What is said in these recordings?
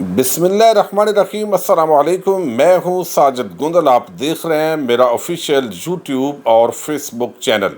بسم اللہ الرحمن الرحیم۔ السلام علیکم، میں ہوں ساجد گندل۔ آپ دیکھ رہے ہیں میرا آفیشیل یوٹیوب اور فیس بک چینل۔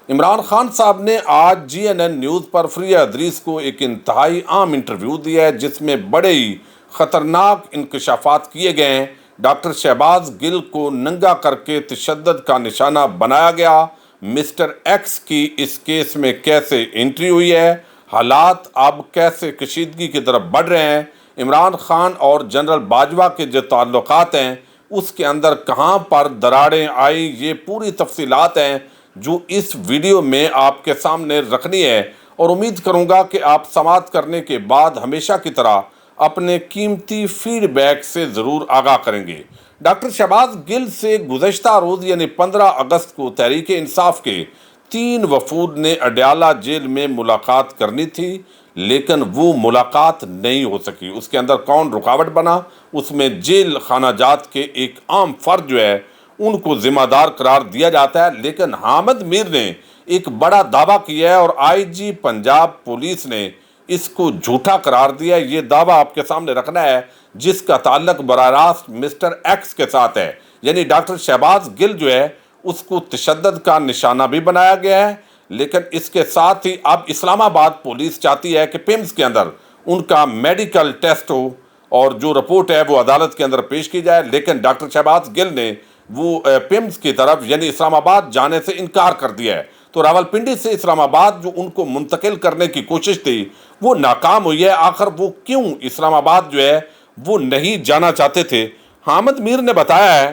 عمران خان صاحب نے آج جی این این نیوز پر فریہ ادریس کو ایک انتہائی عام انٹرویو دیا ہے جس میں بڑے ہی خطرناک انکشافات کیے گئے ہیں۔ ڈاکٹر شہباز گل کو ننگا کر کے تشدد کا نشانہ بنایا گیا۔ مسٹر ایکس کی اس کیس میں کیسے انٹری ہوئی ہے، حالات اب کیسے کشیدگی کی طرف بڑھ رہے ہیں، عمران خان اور جنرل باجوہ کے جو تعلقات ہیں اس کے اندر کہاں پر دراڑیں آئی، یہ پوری تفصیلات ہیں جو اس ویڈیو میں آپ کے سامنے رکھنی ہے، اور امید کروں گا کہ آپ سماعت کرنے کے بعد ہمیشہ کی طرح اپنے قیمتی فیڈ بیک سے ضرور آگاہ کریں گے۔ ڈاکٹر شہباز گل سے گزشتہ روز یعنی 15 اگست کو تحریک انصاف کے 3 وفود نے اڈیالہ جیل میں ملاقات کرنی تھی، لیکن وہ ملاقات نہیں ہو سکی۔ اس کے اندر کون رکاوٹ بنا؟ اس میں جیل خانہ جات کے ایک عام فرد جو ہے ان کو ذمہ دار قرار دیا جاتا ہے، لیکن حامد میر نے ایک بڑا دعویٰ کیا ہے اور آئی جی پنجاب پولیس نے اس کو جھوٹا قرار دیا ہے۔ یہ دعویٰ آپ کے سامنے رکھنا ہے جس کا تعلق براہ راست مسٹر ایکس کے ساتھ ہے، یعنی ڈاکٹر شہباز گل جو ہے اس کو تشدد کا نشانہ بھی بنایا گیا ہے، لیکن اس کے ساتھ ہی اب اسلام آباد پولیس چاہتی ہے کہ پیمز کے اندر ان کا میڈیکل ٹیسٹ ہو اور جو رپورٹ ہے وہ عدالت کے اندر پیش کی جائے، لیکن ڈاکٹر شہباز گل نے وہ پیمز کی طرف یعنی اسلام آباد جانے سے انکار کر دیا ہے۔ تو راولپنڈی سے اسلام آباد جو ان کو منتقل کرنے کی کوشش تھی وہ ناکام ہوئی ہے۔ آخر وہ کیوں اسلام آباد جو ہے وہ نہیں جانا چاہتے تھے؟ حامد میر نے بتایا ہے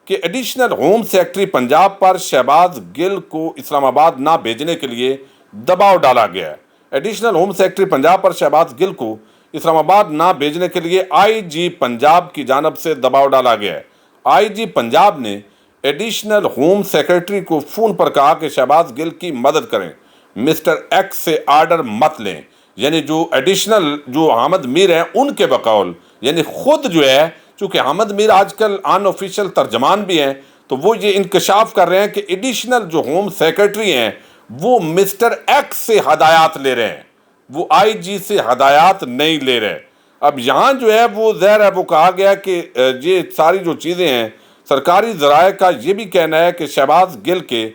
کہ ایڈیشنل ہوم سیکرٹری پنجاب پر شہباز گل کو اسلام آباد نہ بھیجنے کے لیے دباؤ ڈالا گیا ہے۔ ایڈیشنل ہوم سیکرٹری پنجاب پر شہباز گل کو اسلام آباد نہ بھیجنے کے لیے آئی جی پنجاب کی جانب سے دباؤ ڈالا گیا ہے۔ آئی جی پنجاب نے ایڈیشنل ہوم سیکرٹری کو فون پر کہا کہ شہباز گل کی مدد کریں، مسٹر ایکس سے آرڈر مت لیں، یعنی جو ایڈیشنل جو حامد میر ہیں ان کے بقول، یعنی خود جو ہے چونکہ حامد میر آج کل ان آفیشیل ترجمان بھی ہیں تو وہ یہ انکشاف کر رہے ہیں کہ ایڈیشنل جو ہوم سیکرٹری ہیں وہ مسٹر ایکس سے ہدایات لے رہے ہیں، وہ آئی جی سے ہدایات نہیں لے رہے۔ اب یہاں جو ہے وہ ظاہر ہے وہ کہا گیا کہ یہ ساری جو چیزیں ہیں، سرکاری ذرائع کا یہ بھی کہنا ہے کہ شہباز گل کے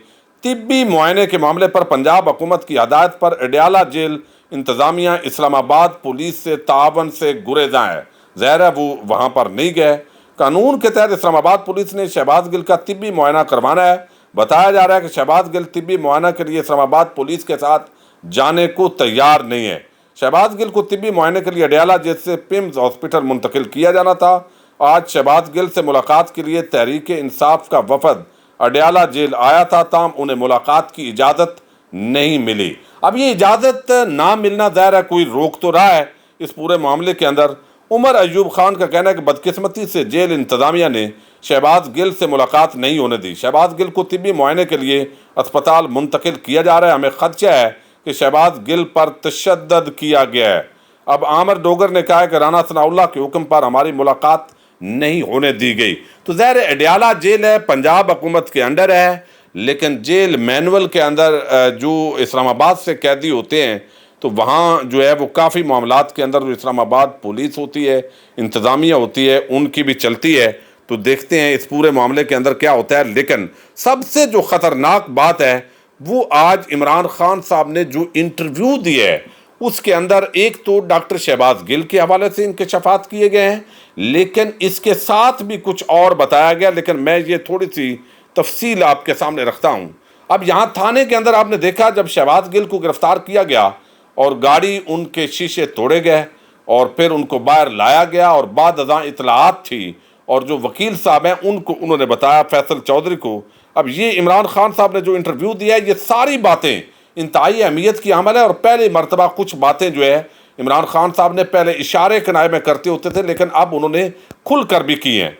طبی معائنے کے معاملے پر پنجاب حکومت کی ہدایت پر اڈیالہ جیل انتظامیہ اسلام آباد پولیس سے تعاون سے گریزاں ہے۔ ظاہر ہے وہ وہاں پر نہیں گئے۔ قانون کے تحت اسلام آباد پولیس نے شہباز گل کا طبی معائنہ کروانا ہے۔ بتایا جا رہا ہے کہ شہباز گل طبی معائنہ کے لیے اسلام آباد پولیس کے ساتھ جانے کو تیار نہیں ہے۔ شہباز گل کو طبی معائنے کے لیے اڈیالہ جیل سے پیمز ہاسپٹل منتقل کیا جانا تھا۔ آج شہباز گل سے ملاقات کے لیے تحریک انصاف کا وفد اڈیالہ جیل آیا تھا، تاہم انہیں ملاقات کی اجازت نہیں ملی۔ اب یہ اجازت نہ ملنا ظاہر ہے کوئی روک تو رہا ہے اس پورے معاملے کے اندر۔ عمر ایوب خان کا کہنا ہے کہ بدقسمتی سے جیل انتظامیہ نے شہباز گل سے ملاقات نہیں ہونے دی۔ شہباز گل کو طبی معائنے کے لیے اسپتال منتقل کیا جا رہا ہے۔ ہمیں خدشہ ہے کہ شہباز گل پر تشدد کیا گیا ہے۔ اب عامر ڈوگر نے کہا ہے کہ رانا ثناء اللہ کے حکم پر ہماری ملاقات نہیں ہونے دی گئی۔ تو ظاہر اڈیالہ جیل ہے، پنجاب حکومت کے انڈر ہے، لیکن جیل مینول کے اندر جو اسلام آباد سے قیدی ہوتے ہیں تو وہاں جو ہے وہ کافی معاملات کے اندر جو اسلام آباد پولیس ہوتی ہے، انتظامیہ ہوتی ہے، ان کی بھی چلتی ہے۔ تو دیکھتے ہیں اس پورے معاملے کے اندر کیا ہوتا ہے، لیکن سب سے جو خطرناک بات ہے وہ آج عمران خان صاحب نے جو انٹرویو دیا ہے اس کے اندر ایک تو ڈاکٹر شہباز گل کے حوالے سے انکشافات کیے گئے ہیں، لیکن اس کے ساتھ بھی کچھ اور بتایا گیا، لیکن میں یہ تھوڑی سی تفصیل آپ کے سامنے رکھتا ہوں۔ اب یہاں تھانے کے اندر آپ نے دیکھا جب شہباز گل کو گرفتار کیا گیا اور گاڑی ان کے شیشے توڑے گئے اور پھر ان کو باہر لایا گیا، اور بعد ازاں اطلاعات تھی اور جو وکیل صاحب ہیں انہوں نے بتایا فیصل چودھری کو۔ اب یہ عمران خان صاحب نے جو انٹرویو دیا ہے یہ ساری باتیں انتہائی اہمیت کی حامل ہے، اور پہلی مرتبہ کچھ باتیں جو ہے عمران خان صاحب نے پہلے اشارے کنائے میں کرتے ہوتے تھے لیکن اب انہوں نے کھل کر بھی کی ہیں۔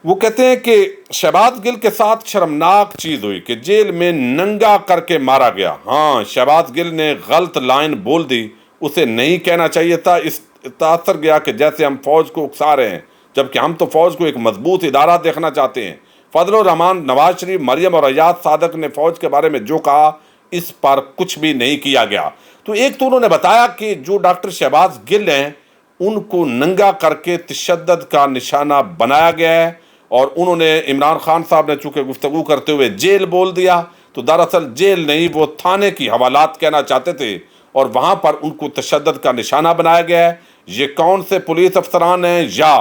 وہ کہتے ہیں کہ شہباز گل کے ساتھ شرمناک چیز ہوئی کہ جیل میں ننگا کر کے مارا گیا۔ ہاں، شہباز گل نے غلط لائن بول دی، اسے نہیں کہنا چاہیے تھا۔ اس تاثر گیا کہ جیسے ہم فوج کو اکسا رہے ہیں، جبکہ ہم تو فوج کو ایک مضبوط ادارہ دیکھنا چاہتے ہیں۔ فضل الرحمان، نواز شریف، مریم اور ایاز صادق نے فوج کے بارے میں جو کہا اس پر کچھ بھی نہیں کیا گیا۔ تو ایک تو انہوں نے بتایا کہ جو ڈاکٹر شہباز گل ہیں ان کو ننگا کر کے تشدد کا نشانہ بنایا گیا ہے، اور انہوں نے عمران خان صاحب نے چونکہ گفتگو کرتے ہوئے جیل بول دیا، تو دراصل جیل نہیں، وہ تھانے کی حوالات کہنا چاہتے تھے، اور وہاں پر ان کو تشدد کا نشانہ بنایا گیا ہے۔ یہ کون سے پولیس افسران ہیں یا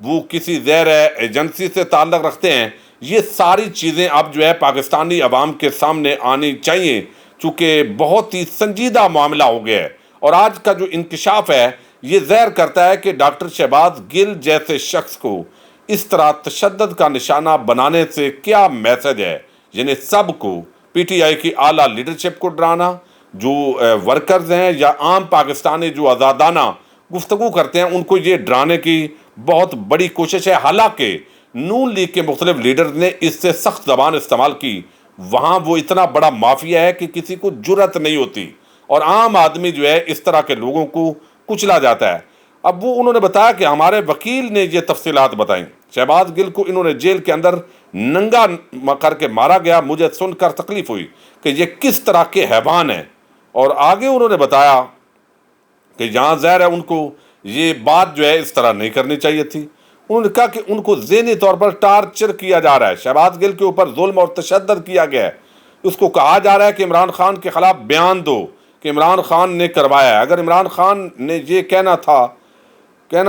وہ کسی غیر ایجنسی سے تعلق رکھتے ہیں، یہ ساری چیزیں اب جو ہے پاکستانی عوام کے سامنے آنی چاہیے، چونکہ بہت ہی سنجیدہ معاملہ ہو گیا ہے۔ اور آج کا جو انکشاف ہے یہ ظاہر کرتا ہے کہ ڈاکٹر شہباز گل جیسے شخص کو اس طرح تشدد کا نشانہ بنانے سے کیا میسج ہے، یعنی سب کو، پی ٹی آئی کی اعلیٰ لیڈرشپ کو ڈرانا، جو ورکرز ہیں یا عام پاکستانی جو آزادانہ گفتگو کرتے ہیں ان کو یہ ڈرانے کی بہت بڑی کوشش ہے۔ حالانکہ نون لیگ کے مختلف لیڈرز نے اس سے سخت زبان استعمال کی، وہاں وہ اتنا بڑا مافیا ہے کہ کسی کو جرأت نہیں ہوتی، اور عام آدمی جو ہے اس طرح کے لوگوں کو کچلا جاتا ہے۔ اب وہ انہوں نے بتایا کہ ہمارے وکیل نے یہ تفصیلات بتائیں، شہباز گل کو انہوں نے جیل کے اندر ننگا کر کے مارا گیا، مجھے سن کر تکلیف ہوئی کہ یہ کس طرح کے حیوان ہیں۔ اور آگے انہوں نے بتایا کہ یہاں ظاہر ہے ان کو یہ بات جو ہے اس طرح نہیں کرنی چاہیے تھی۔ انہوں نے کہا کہ ان کو ذہنی طور پر ٹارچر کیا جا رہا ہے، شہباز گل کے اوپر ظلم اور تشدد کیا گیا ہے، اس کو کہا جا رہا ہے کہ عمران خان کے خلاف بیان دو کہ عمران خان نے کروایا ہے۔ اگر عمران خان نے یہ کہنا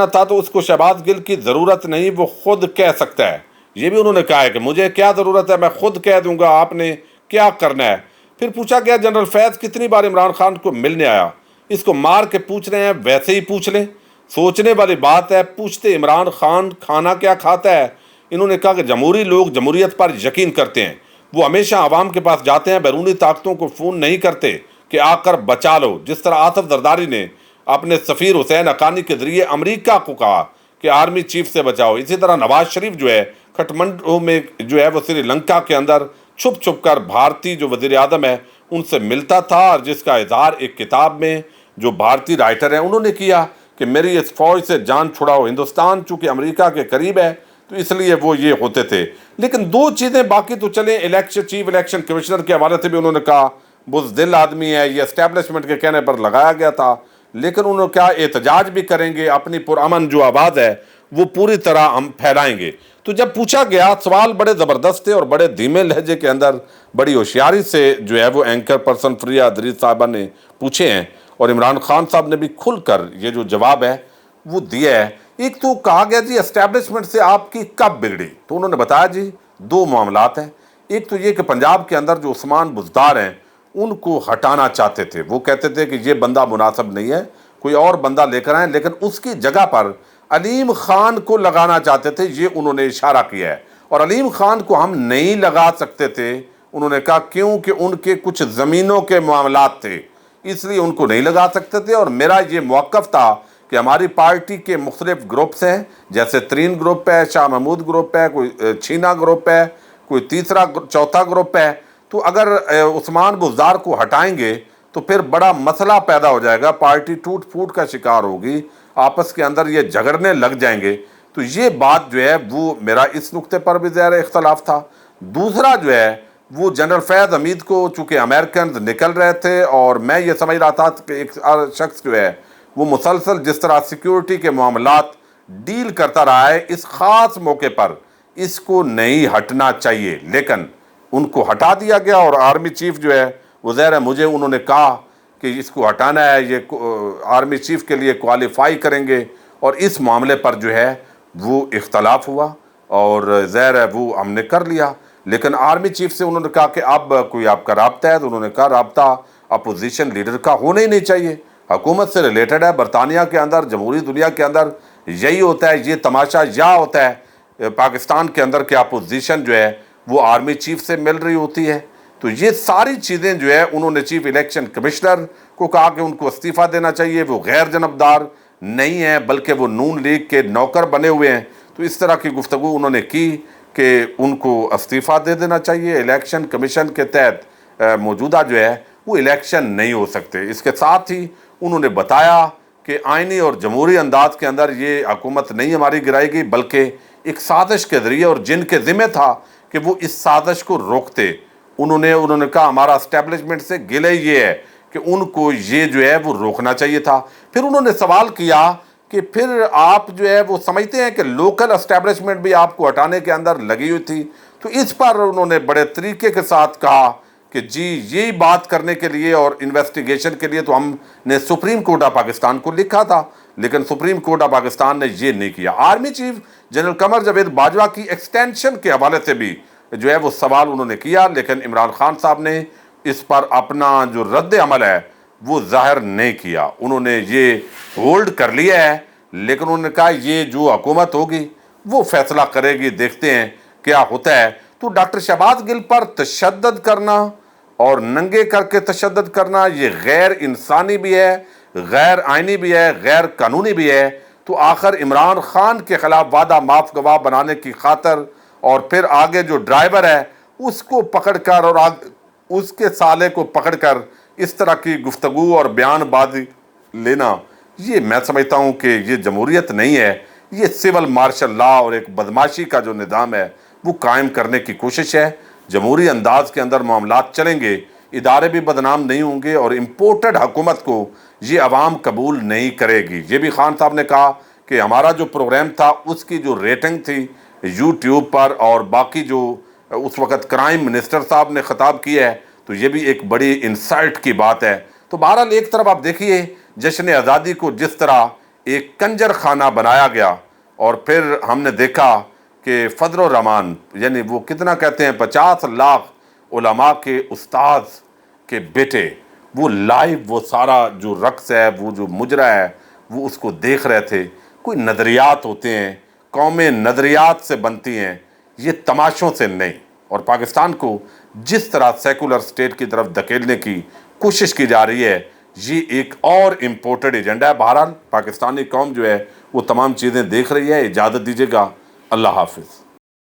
تھا تو اس کو شہباز گل کی ضرورت نہیں، وہ خود کہہ سکتا ہے۔ یہ بھی انہوں نے کہا ہے کہ مجھے کیا ضرورت ہے، میں خود کہہ دوں گا، آپ نے کیا کرنا ہے۔ پھر پوچھا گیا جنرل فیض کتنی بار عمران خان کو ملنے آیا، اس کو مار کے پوچھ رہے ہیں، ویسے ہی پوچھ لیں، سوچنے والی بات ہے۔ پوچھتے عمران خان کھانا کیا کھاتا ہے، انہوں نے کہا کہ جمہوری لوگ جمہوریت پر یقین کرتے ہیں، وہ ہمیشہ عوام کے پاس جاتے ہیں، بیرونی طاقتوں کو فون نہیں کرتے کہ آ کر بچا لو، جس طرح آصف زرداری نے اپنے سفیر حسین حقانی کے ذریعے امریکہ کو کہا کہ آرمی چیف سے بچاؤ۔ اسی طرح نواز شریف جو ہے کھٹمنڈو میں جو ہے وہ سری لنکا کے اندر چھپ چھپ کر بھارتی جو وزیر اعظم ہے ان سے ملتا تھا، اور جس کا اظہار ایک کتاب میں جو بھارتی رائٹر ہیں انہوں نے کیا کہ میری اس فوج سے جان چھڑاؤ۔ ہندوستان چونکہ امریکہ کے قریب ہے تو اس لیے وہ یہ ہوتے تھے۔ لیکن دو چیزیں باقی تو چلیں، چیف الیکشن کمشنر کے حوالے سے بھی انہوں نے کہا بزدل آدمی ہے، یہ اسٹیبلشمنٹ کے کہنے پر لگایا گیا تھا، لیکن انہوں نے کیا احتجاج بھی کریں گے، اپنی پرامن جو آواز ہے وہ پوری طرح ہم پھیلائیں گے۔ تو جب پوچھا گیا، سوال بڑے زبردست تھے اور بڑے دھیمے لہجے کے اندر بڑی ہوشیاری سے جو ہے وہ اینکر پرسن فریہ ادریس صاحبہ نے پوچھے ہیں، اور عمران خان صاحب نے بھی کھل کر یہ جو جواب ہے وہ دیا ہے۔ ایک تو کہا گیا جی اسٹیبلشمنٹ سے آپ کی کب بگڑی، تو انہوں نے بتایا جی دو معاملات ہیں۔ ایک تو یہ کہ پنجاب کے اندر جو عثمان بزدار ہیں ان کو ہٹانا چاہتے تھے، وہ کہتے تھے کہ یہ بندہ مناسب نہیں ہے، کوئی اور بندہ لے کر آئیں، لیکن اس کی جگہ پر علیم خان کو لگانا چاہتے تھے، یہ انہوں نے اشارہ کیا ہے۔ اور علیم خان کو ہم نہیں لگا سکتے تھے، انہوں نے کہا کیونکہ ان کے کچھ زمینوں کے معاملات تھے، اس لیے ان کو نہیں لگا سکتے تھے۔ اور میرا یہ موقف تھا کہ ہماری پارٹی کے مختلف گروپس ہیں، جیسے ترین گروپ ہے، شاہ محمود گروپ ہے، کوئی چھینا گروپ ہے، کوئی تیسرا چوتھا گروپ ہے، تو اگر عثمان بزدار کو ہٹائیں گے تو پھر بڑا مسئلہ پیدا ہو جائے گا، پارٹی ٹوٹ پھوٹ کا شکار ہوگی، آپس کے اندر یہ جھگڑنے لگ جائیں گے۔ تو یہ بات جو ہے وہ میرا اس نقطے پر بھی ظاہر اختلاف تھا۔ دوسرا جو ہے وہ جنرل فیض حمید کو چونکہ امریکنز نکل رہے تھے، اور میں یہ سمجھ رہا تھا کہ ایک شخص جو ہے وہ مسلسل جس طرح سیکیورٹی کے معاملات ڈیل کرتا رہا ہے، اس خاص موقع پر اس کو نہیں ہٹنا چاہیے، لیکن ان کو ہٹا دیا گیا۔ اور آرمی چیف جو ہے وہ ظاہر ہے مجھے انہوں نے کہا کہ اس کو ہٹانا ہے، یہ آرمی چیف کے لیے کوالیفائی کریں گے، اور اس معاملے پر جو ہے وہ اختلاف ہوا، اور ظاہر ہے وہ ہم نے کر لیا۔ لیکن آرمی چیف سے انہوں نے کہا کہ اب کوئی آپ کا رابطہ ہے، تو انہوں نے کہا رابطہ اپوزیشن لیڈر کا ہونا ہی نہیں چاہیے، حکومت سے ریلیٹڈ ہے۔ برطانیہ کے اندر، جمہوری دنیا کے اندر یہی ہوتا ہے، یہ تماشا یا ہوتا ہے پاکستان کے اندر کہ اپوزیشن جو ہے وہ آرمی چیف سے مل رہی ہوتی ہے۔ تو یہ ساری چیزیں جو ہے انہوں نے چیف الیکشن کمشنر کو کہا کہ ان کو استعفیٰ دینا چاہیے، وہ غیر جانبدار نہیں ہیں بلکہ وہ نون لیگ کے نوکر بنے ہوئے ہیں۔ تو اس طرح کی گفتگو انہوں نے کی کہ ان کو استعفیٰ دے دینا چاہیے، الیکشن کمیشن کے تحت موجودہ جو ہے وہ الیکشن نہیں ہو سکتے۔ اس کے ساتھ ہی انہوں نے بتایا کہ آئینی اور جمہوری انداز کے اندر یہ حکومت نہیں ہماری گرائی گئی، بلکہ ایک سازش کے ذریعے، اور جن کے ذمہ تھا کہ وہ اس سازش کو روکتے۔ انہوں نے کہا ہمارا اسٹیبلشمنٹ سے گلہ یہ ہے کہ ان کو یہ جو ہے وہ روکنا چاہیے تھا۔ پھر انہوں نے سوال کیا کہ پھر آپ جو ہے وہ سمجھتے ہیں کہ لوکل اسٹیبلشمنٹ بھی آپ کو ہٹانے کے اندر لگی ہوئی تھی. تو اس پر انہوں نے بڑے طریقے کے ساتھ کہا کہ جی یہی بات کرنے کے لیے اور انویسٹیگیشن کے لیے تو ہم نے سپریم کورٹ آف پاکستان کو لکھا تھا، لیکن سپریم کورٹ آف پاکستان نے یہ نہیں کیا. Army chief general Qamar Javed Bajwa کی ایکسٹینشن کے حوالے سے بھی جو ہے وہ سوال انہوں نے کیا، لیکن عمران خان صاحب نے اس پر اپنا جو رد عمل ہے وہ ظاہر نہیں کیا. انہوں نے یہ ہولڈ کر لیا ہے، لیکن انہوں نے کہا یہ جو حکومت ہوگی وہ فیصلہ کرے گی، دیکھتے ہیں کیا ہوتا ہے. تو ڈاکٹر شہباز گل پر تشدد کرنا اور ننگے کر کے تشدد کرنا یہ غیر انسانی بھی ہے، غیر آئینی بھی ہے، غیر قانونی بھی ہے. تو آخر عمران خان کے خلاف وعدہ معاف گواہ بنانے کی خاطر اور پھر آگے جو ڈرائیور ہے اس کو پکڑ کر اور اس کے سالے کو پکڑ کر اس طرح کی گفتگو اور بیان بازی لینا، یہ میں سمجھتا ہوں کہ یہ جمہوریت نہیں ہے، یہ سول مارشل لا اور ایک بدماشی کا جو نظام ہے وہ قائم کرنے کی کوشش ہے. جمہوری انداز کے اندر معاملات چلیں گے، ادارے بھی بدنام نہیں ہوں گے اور امپورٹڈ حکومت کو یہ عوام قبول نہیں کرے گی. یہ بھی خان صاحب نے کہا کہ ہمارا جو پروگرام تھا اس کی جو ریٹنگ تھی یوٹیوب پر اور باقی جو اس وقت کرائم منسٹر صاحب نے خطاب کیا ہے، تو یہ بھی ایک بڑی انسلٹ کی بات ہے. تو بہرحال ایک طرف آپ دیکھیے جشن آزادی کو جس طرح ایک کنجر خانہ بنایا گیا، اور پھر ہم نے دیکھا کہ فضل الرحمان یعنی وہ کتنا کہتے ہیں 50 لاکھ علماء کے استاذ کے بیٹے وہ لائیو وہ سارا جو رقص ہے، وہ جو مجرا ہے، وہ اس کو دیکھ رہے تھے. کوئی نظریات ہوتے ہیں، قومیں نظریات سے بنتی ہیں، یہ تماشوں سے نہیں. اور پاکستان کو جس طرح سیکولر سٹیٹ کی طرف دھکیلنے کی کوشش کی جا رہی ہے، یہ ایک اور امپورٹڈ ایجنڈا ہے. بہرحال پاکستانی قوم جو ہے وہ تمام چیزیں دیکھ رہی ہے. اجازت دیجیے گا، اللہ حافظ.